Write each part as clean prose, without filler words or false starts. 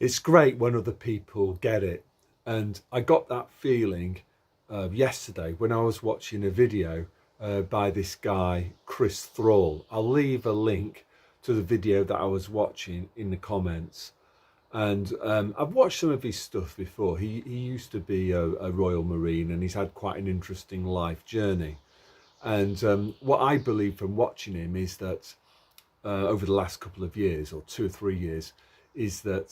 it's great when other people get it. And I got that feeling yesterday when I was watching a video by this guy, Chris Thrall. I'll leave a link to the video that I was watching in the comments. And I've watched some of his stuff before. He used to be a Royal Marine, and he's had quite an interesting life journey. And what I believe from watching him is that over the last couple of years, or 2 or 3 years, is that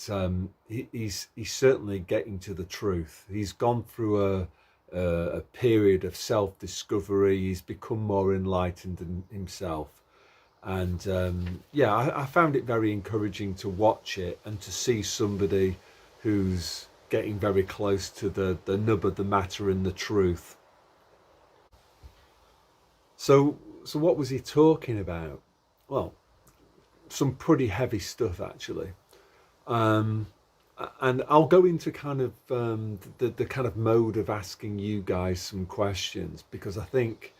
he's certainly getting to the truth. He's gone through a period of self-discovery. He's become more enlightened in himself. And yeah, I found it very encouraging to watch it and to see somebody who's getting very close to the nub of the matter and the truth. So what was he talking about? Well, some pretty heavy stuff actually. Um, and I'll go into kind of the kind of mode of asking you guys some questions, because I think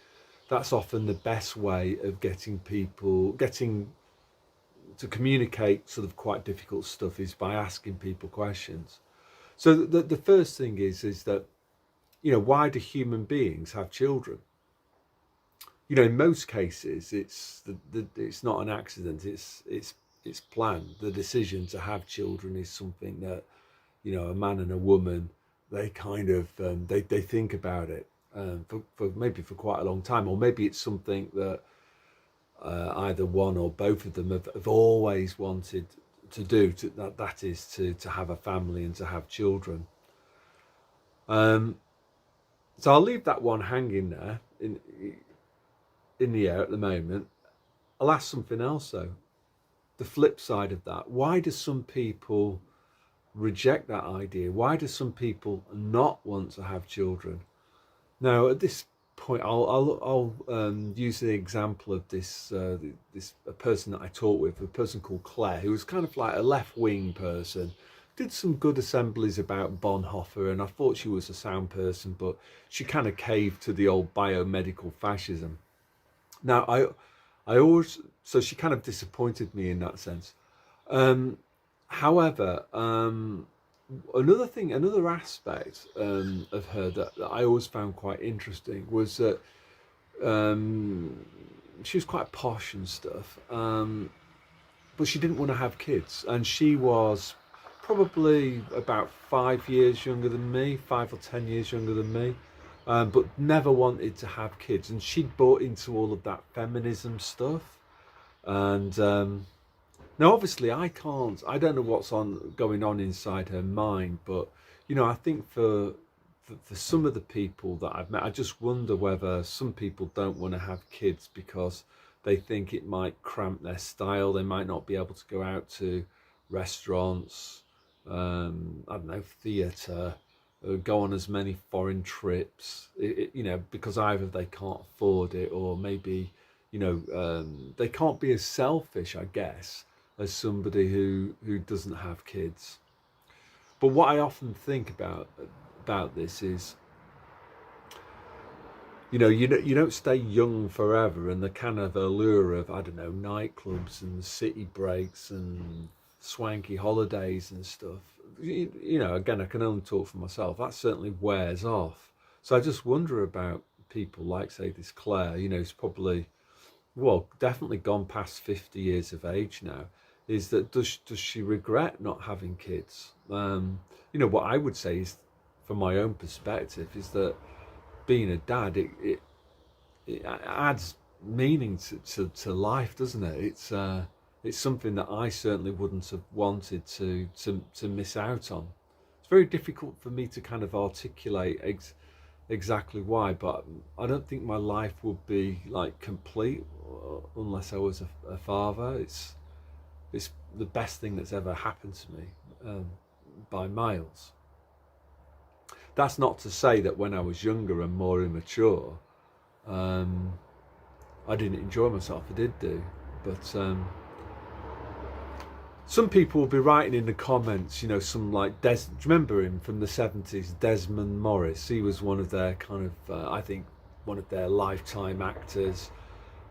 that's often the best way of getting to communicate sort of quite difficult stuff, is by asking people questions. So the first thing is that, why do human beings have children? In most cases, it's not an accident. It's planned. The decision to have children is something that, a man and a woman, they kind of they think about it for maybe for quite a long time, or maybe it's something that either one or both of them have always wanted to do. That is to have a family and to have children. So I'll leave that one hanging there in the air at the moment. I'll ask something else though. The flip side of that, why do some people reject that idea? Why do some people not want to have children? Now, at this point, I'll use the example of this a person that I talked with, a person called Claire, who was kind of like a left-wing person. Did some good assemblies about Bonhoeffer, and I thought she was a sound person, but she kind of caved to the old biomedical fascism. Now, I always, so she kind of disappointed me in that sense. However, another aspect of her that I always found quite interesting was that she was quite posh and stuff, but she didn't want to have kids, and she was probably about 5 years younger than me, 5 or 10 years younger than me. But never wanted to have kids, and she'd bought into all of that feminism stuff. And now, obviously, I don't know what's going on inside her mind, but I think for some of the people that I've met, I just wonder whether some people don't want to have kids because they think it might cramp their style. They might not be able to go out to restaurants, I don't know, theatre, go on as many foreign trips, because either they can't afford it, or maybe, they can't be as selfish, I guess, as somebody who doesn't have kids. But what I often think about this is, you don't stay young forever, and the kind of allure of, I don't know, nightclubs and city breaks and swanky holidays and stuff, again, I can only talk for myself, that certainly wears off. So I just wonder about people like, say, this Claire, who's probably, well, definitely gone past 50 years of age now, is that does she regret not having kids? What I would say is, from my own perspective, is that being a dad, it adds meaning to life, doesn't it? It's something that I certainly wouldn't have wanted to miss out on. It's very difficult for me to kind of articulate exactly why, but I don't think my life would be like complete unless I was a father. It's the best thing that's ever happened to me, by miles. That's not to say that when I was younger and more immature, I didn't enjoy myself. I did do, but some people will be writing in the comments, some like do you remember him from the 70s, Desmond Morris? He was one of their kind of, I think, one of their lifetime actors.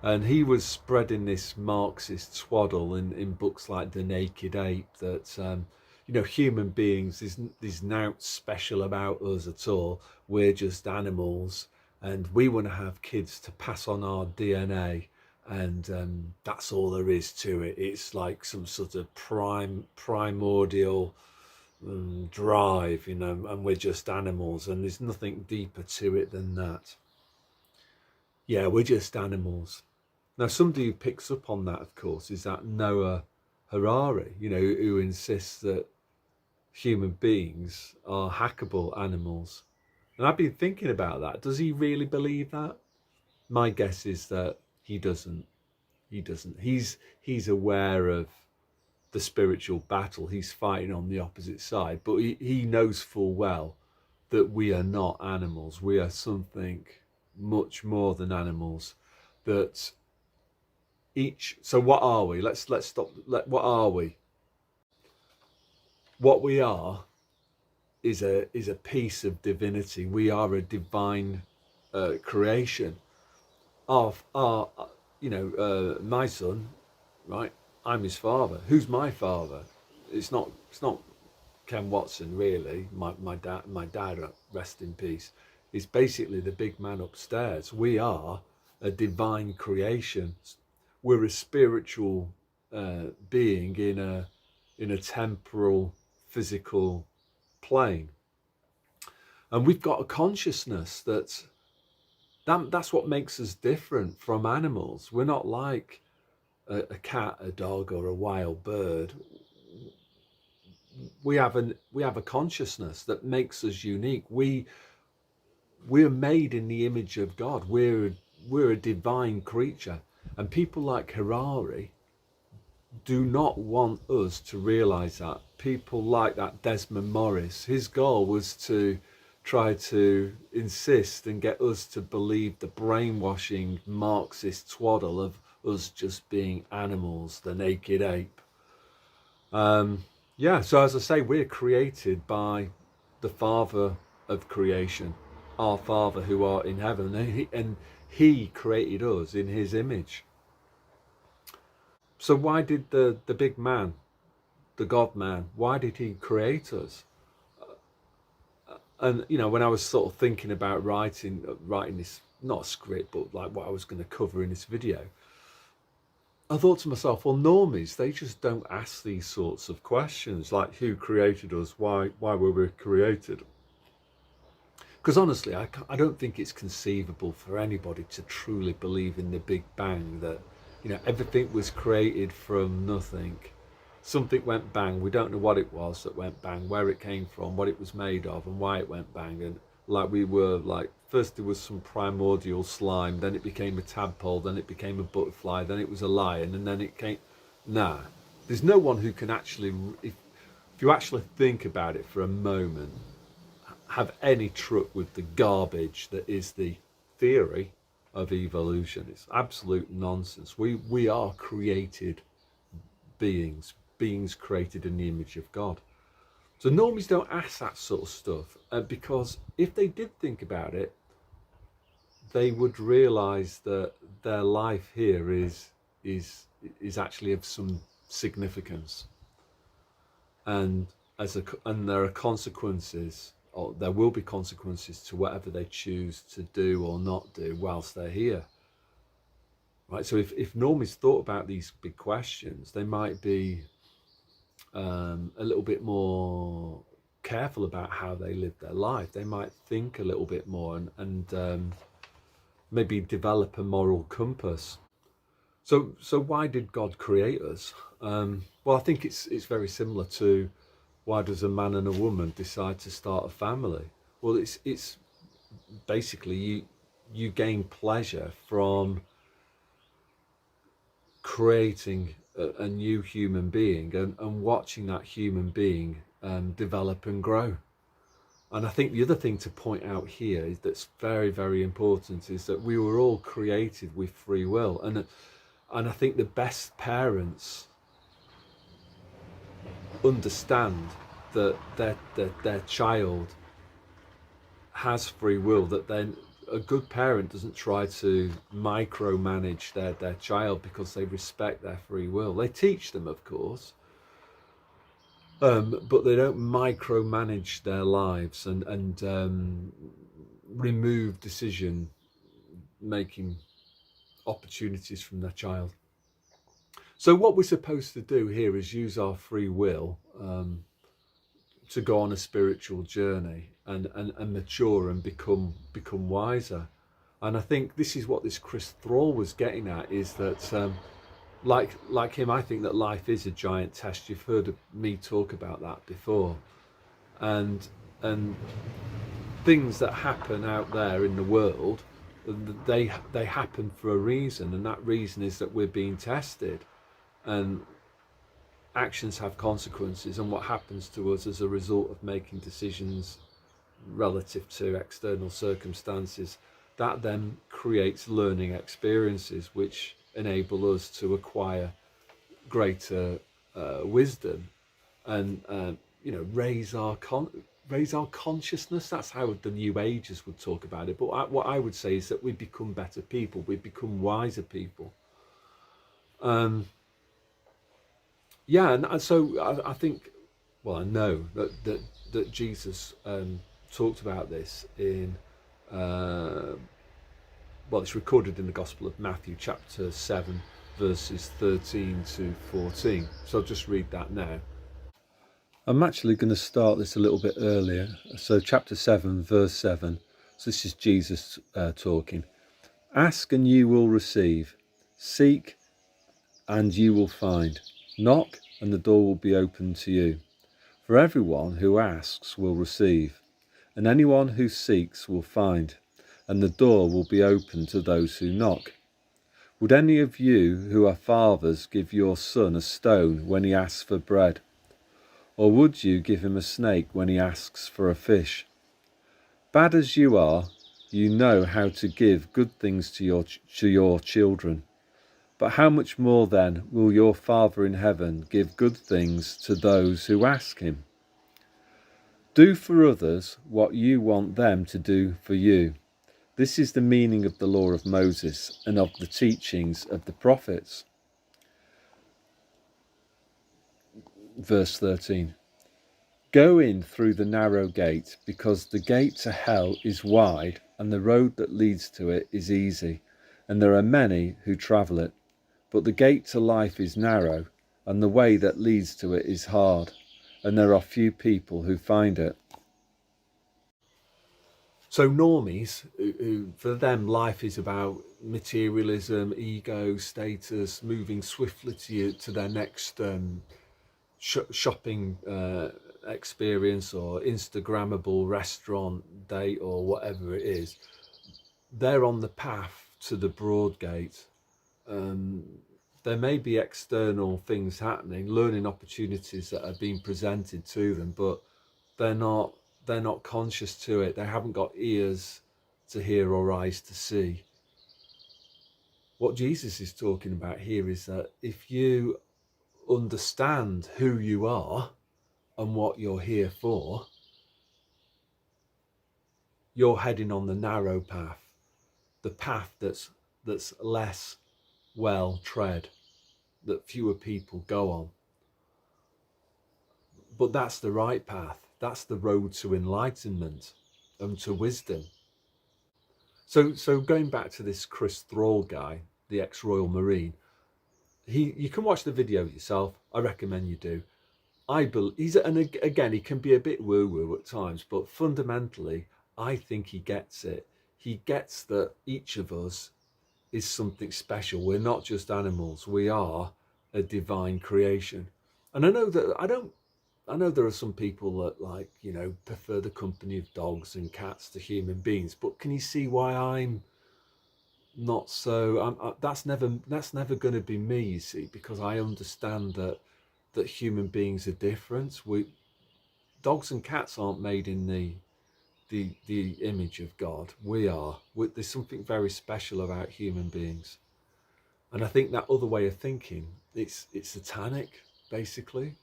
And he was spreading this Marxist twaddle in books like The Naked Ape that, human beings, there's nothing special about us at all. We're just animals, and we want to have kids to pass on our DNA, and that's all there is to it. It's like some sort of primordial drive, and we're just animals, and there's nothing deeper to it than that. Yeah, we're just animals. Now, somebody who picks up on that, of course, is that Noah Harari, who insists that human beings are hackable animals. And I've been thinking about that. Does he really believe that? My guess is that he doesn't. He doesn't. He's aware of the spiritual battle. He's fighting on the opposite side, but he knows full well that we are not animals. We are something much more than animals. That so what are we? Let's stop. What are we? What we are is a piece of divinity. We are a divine creation. My son, right? I'm his father. Who's my father? It's not Ken Watson, really. My dad, rest in peace. Is basically the big man upstairs. We are a divine creation. We're a spiritual being in a temporal, physical plane, and we've got a consciousness that's what makes us different from animals. We're not like a cat, a dog, or a wild bird. We have a consciousness that makes us unique. We're made in the image of God. We're a divine creature, and people like Harari do not want us to realize that. People like that Desmond Morris, his goal was to try to insist and get us to believe the brainwashing Marxist twaddle of us just being animals, the naked ape. So as I say, we're created by the Father of creation, our Father who art in heaven, and he created us in his image. So why did the big man, the God man, why did he create us? And when I was sort of thinking about writing this, not a script, but like what I was going to cover in this video, I thought to myself, well, normies, they just don't ask these sorts of questions, like who created us, why were we created? Because honestly, I don't think it's conceivable for anybody to truly believe in the Big Bang, that everything was created from nothing. Something went bang. We don't know what it was that went bang, where it came from, what it was made of, and why it went bang. And first there was some primordial slime, then it became a tadpole, then it became a butterfly, then it was a lion, and then it came. Nah, there's no one who can actually, if you actually think about it for a moment, have any truck with the garbage that is the theory of evolution. It's absolute nonsense. We are created beings created in the image of God. So normies don't ask that sort of stuff, because if they did think about it, they would realize that their life here is actually of some significance, and there are consequences, or there will be consequences to whatever they choose to do or not do whilst they're here. Right, so if normies thought about these big questions, they might be a little bit more careful about how they live their life. They might think a little bit more and maybe develop a moral compass. So why did God create us? Well, I think it's very similar to why does a man and a woman decide to start a family? Well, it's basically you gain pleasure from creating a new human being and watching that human being develop and grow. And I think the other thing to point out here is that's very, very important is that we were all created with free will, and I think the best parents understand that their child has free will, that then a good parent doesn't try to micromanage their child because they respect their free will. They teach them, of course, but they don't micromanage their lives and remove decision making opportunities from their child. So what we're supposed to do here is use our free will to go on a spiritual journey and mature and become wiser. And I think this is what this Chris Thraw was getting at, is that like him, I think that life is a giant test. You've heard me talk about that before, and things that happen out there in the world, they happen for a reason, and that reason is that we're being tested, and actions have consequences, and what happens to us as a result of making decisions relative to external circumstances, that then creates learning experiences which enable us to acquire greater wisdom and raise our consciousness. That's how the New Agers would talk about it. But what I would say is that we become better people. We become wiser people. Yeah, and so I think, well, I know that Jesus talked about this in, well, it's recorded in the Gospel of Matthew, chapter 7, verses 13 to 14. So I'll just read that now. I'm actually going to start this a little bit earlier. So chapter 7, verse 7. So this is Jesus talking. Ask and you will receive. Seek and you will find. Knock and the door will be opened to you. For everyone who asks will receive, and anyone who seeks will find, and the door will be open to those who knock. Would any of you who are fathers give your son a stone when he asks for bread? Or would you give him a snake when he asks for a fish? Bad as you are, you know how to give good things to your children. But how much more then will your Father in heaven give good things to those who ask him? Do for others what you want them to do for you. This is the meaning of the law of Moses and of the teachings of the prophets. Verse 13. Go in through the narrow gate, because the gate to hell is wide, and the road that leads to it is easy, and there are many who travel it. But the gate to life is narrow, and the way that leads to it is hard, and there are few people who find it. So normies, who for them life is about materialism, ego, status, moving swiftly to their next shopping experience or Instagrammable restaurant date or whatever it is, they're on the path to the broad gate. There may be external things happening, learning opportunities that are being presented to them, but they're not conscious to it. They haven't got ears to hear or eyes to see. What Jesus is talking about here is that if you understand who you are and what you're here for, you're heading on the narrow path, the path that's less well tread, that fewer people go on. But that's the right path. That's the road to enlightenment and to wisdom. So going back to this Chris Thraw guy, the ex-Royal Marine, you can watch the video yourself. I recommend you do. I believe and again, he can be a bit woo-woo at times, but fundamentally, I think he gets it. He gets that each of us is something special. We're not just animals. We are a divine creation. And I know there are some people that prefer the company of dogs and cats to human beings, but can you see why I'm not so? That's never going to be me, you see, because I understand that human beings are different. Dogs and cats aren't made in the image of God. We are. There's something very special about human beings, and I think that other way of thinking, it's satanic, basically.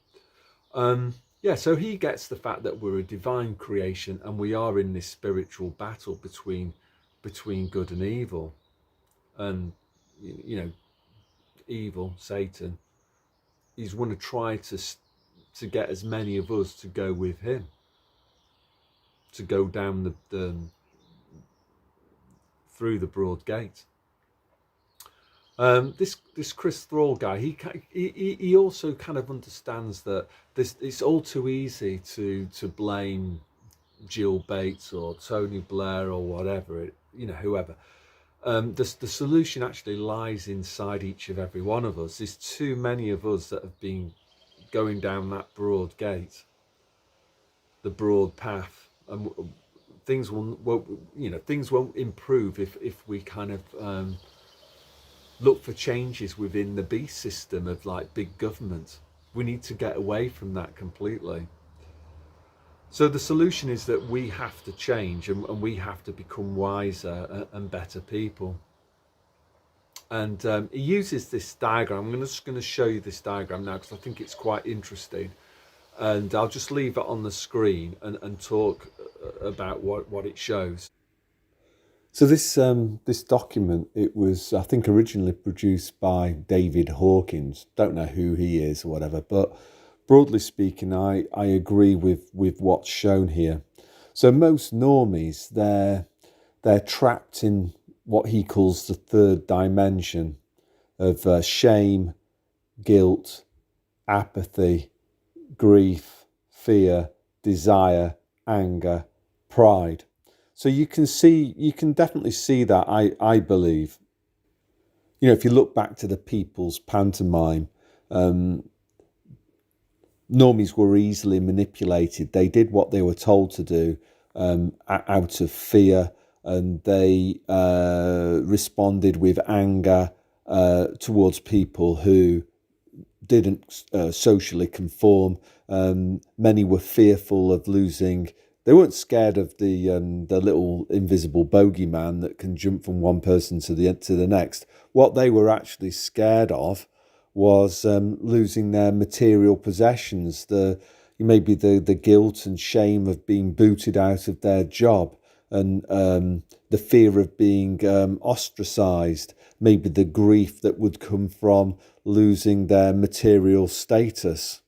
Yeah, so he gets the fact that we're a divine creation and we are in this spiritual battle between good and evil. And, evil, Satan, he's going to try to get as many of us to go with him, to go down the through the broad gate. This Chris Thraw guy, he also kind of understands that it's all too easy to blame Jill Bates or Tony Blair or whatever, whoever. The solution actually lies inside each of every one of us. There's too many of us that have been going down that broad gate, the broad path, and things won't improve if we kind of look for changes within the beast system of like big government. We need to get away from that completely. So the solution is that we have to change, and we have to become wiser and better people. And he uses this diagram. I'm just going to show you this diagram now because I think it's quite interesting. And I'll just leave it on the screen and talk about what it shows. So this document, it was, I think, originally produced by David Hawkins. Don't know who he is or whatever, but broadly speaking, I agree with what's shown here. So most normies, they're trapped in what he calls the third dimension of shame, guilt, apathy, grief, fear, desire, anger, pride. So you can definitely see that, I believe. If you look back to the People's Pantomime, normies were easily manipulated. They did what they were told to do out of fear, and they responded with anger towards people who didn't socially conform. Many were fearful of losing. They weren't scared of the little invisible bogeyman that can jump from one person to the next. What they were actually scared of was losing their material possessions, maybe the guilt and shame of being booted out of their job, and the fear of being ostracized, maybe the grief that would come from losing their material status.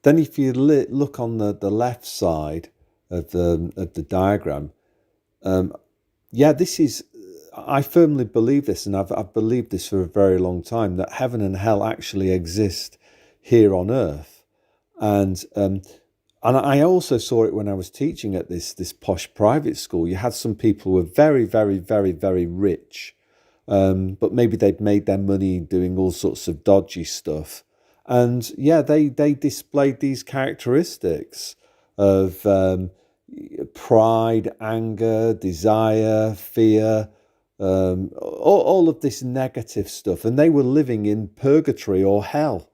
Then if you look on the left side of the diagram, this is, I firmly believe this, and I've believed this for a very long time, that heaven and hell actually exist here on earth. And I also saw it when I was teaching at this posh private school. You had some people who were very, very, very, very rich, but maybe they'd made their money doing all sorts of dodgy stuff. And they displayed these characteristics of pride, anger, desire, fear, all of this negative stuff. And they were living in purgatory or hell.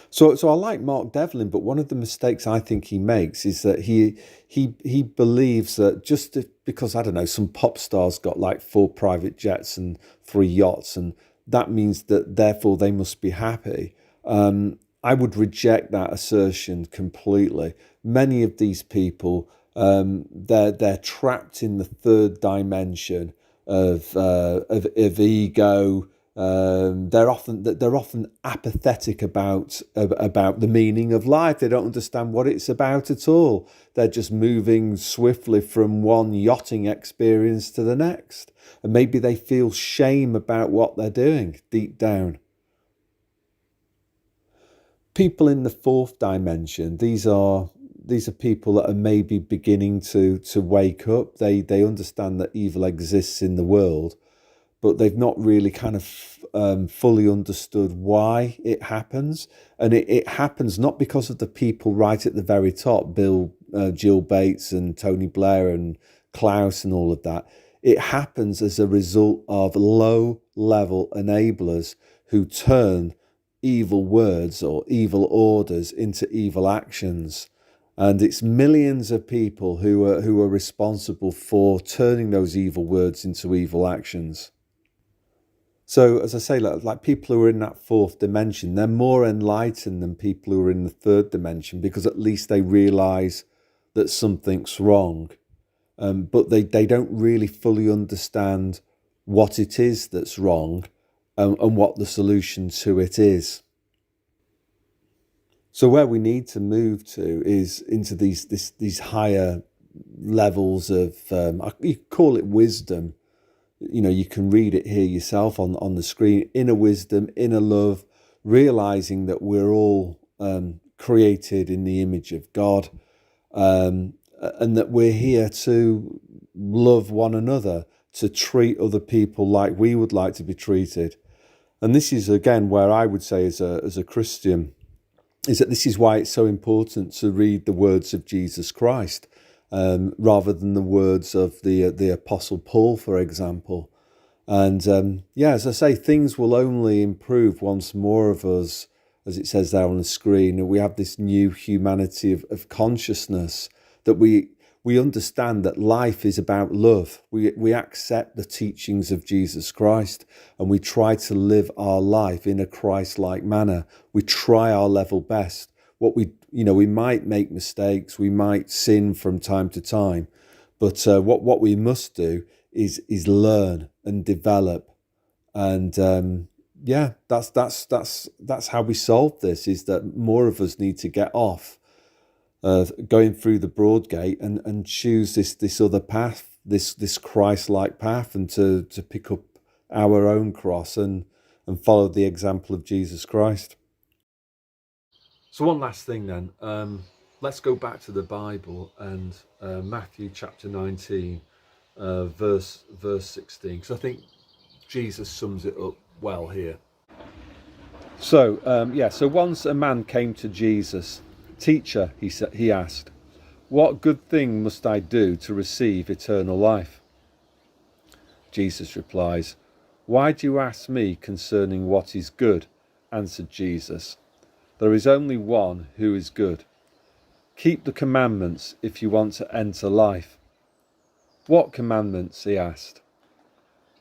So I like Mark Devlin, but one of the mistakes I think he makes is that he believes that just because, I don't know, some pop stars got like 4 private jets and 3 yachts, and that means that therefore they must be happy. I would reject that assertion completely. Many of these people, they're trapped in the third dimension of ego. They're often apathetic about the meaning of life. They don't understand what it's about at all. They're just moving swiftly from one yachting experience to the next. And maybe they feel shame about what they're doing deep down. People in the fourth dimension, these are people that are maybe beginning to wake up. They understand that evil exists in the world, but they've not really kind of fully understood why it happens. And it happens not because of the people right at the very top, Jill Bates and Tony Blair and Klaus and all of that. It happens as a result of low-level enablers who turn evil words or evil orders into evil actions. And it's millions of people who are responsible for turning those evil words into evil actions. So, as I say, like people who are in that fourth dimension, they're more enlightened than people who are in the third dimension, because at least they realise that something's wrong. But they don't really fully understand what it is that's wrong and what the solution to it is. So where we need to move to is into these higher levels of, you call it wisdom. You know, you can read it here yourself on the screen. Inner wisdom, inner love, realizing that we're all created in the image of God, and that we're here to love one another, to treat other people like we would like to be treated. And this is, again, where I would say as a Christian, is that this is why it's so important to read the words of Jesus Christ, rather than the words of the Apostle Paul, for example. And as I say, things will only improve once more of us, as it says there on the screen, and we have this new humanity of consciousness, that we understand that life is about love. We accept the teachings of Jesus Christ, and we try to live our life in a Christ-like manner. We try our level best. We might make mistakes, we might sin from time to time, but what we must do is learn and develop. And that's how we solve this, is that more of us need to get off going through the broad gate and choose this other path, this Christ-like path, and to pick up our own cross and follow the example of Jesus Christ. So one last thing then, let's go back to the Bible and Matthew chapter 19, verse 16, because I think Jesus sums it up well here. So once a man came to Jesus. "Teacher," he asked, "what good thing must I do to receive eternal life?" Jesus replies, "Why do you ask me concerning what is good?" answered Jesus. "There is only one who is good. Keep the commandments if you want to enter life." "What commandments?" he asked.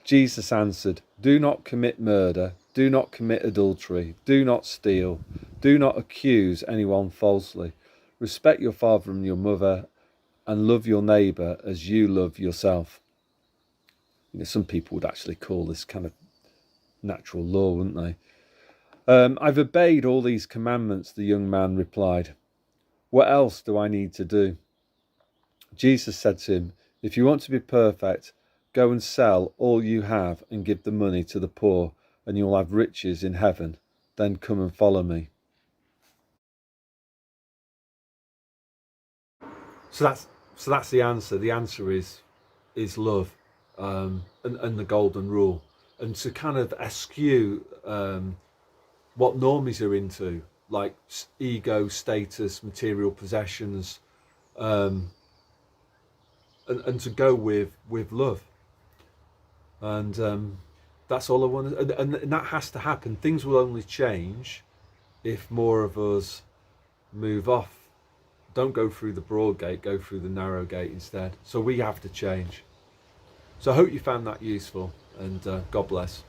Jesus answered, "Do not commit murder, do not commit adultery, do not steal, do not accuse anyone falsely, respect your father and your mother, and love your neighbour as you love yourself." Some people would actually call this kind of natural law, wouldn't they? "I've obeyed all these commandments," the young man replied. "What else do I need to do?" Jesus said to him, "If you want to be perfect, go and sell all you have and give the money to the poor, and you'll have riches in heaven. Then come and follow me." So that's the answer. The answer is love, and the golden rule, and to kind of eschew what normies are into, like ego, status, material possessions, and to go with love. And that's all I want. And that has to happen. Things will only change if more of us move off. Don't go through the broad gate, go through the narrow gate instead. So we have to change. So I hope you found that useful, and God bless.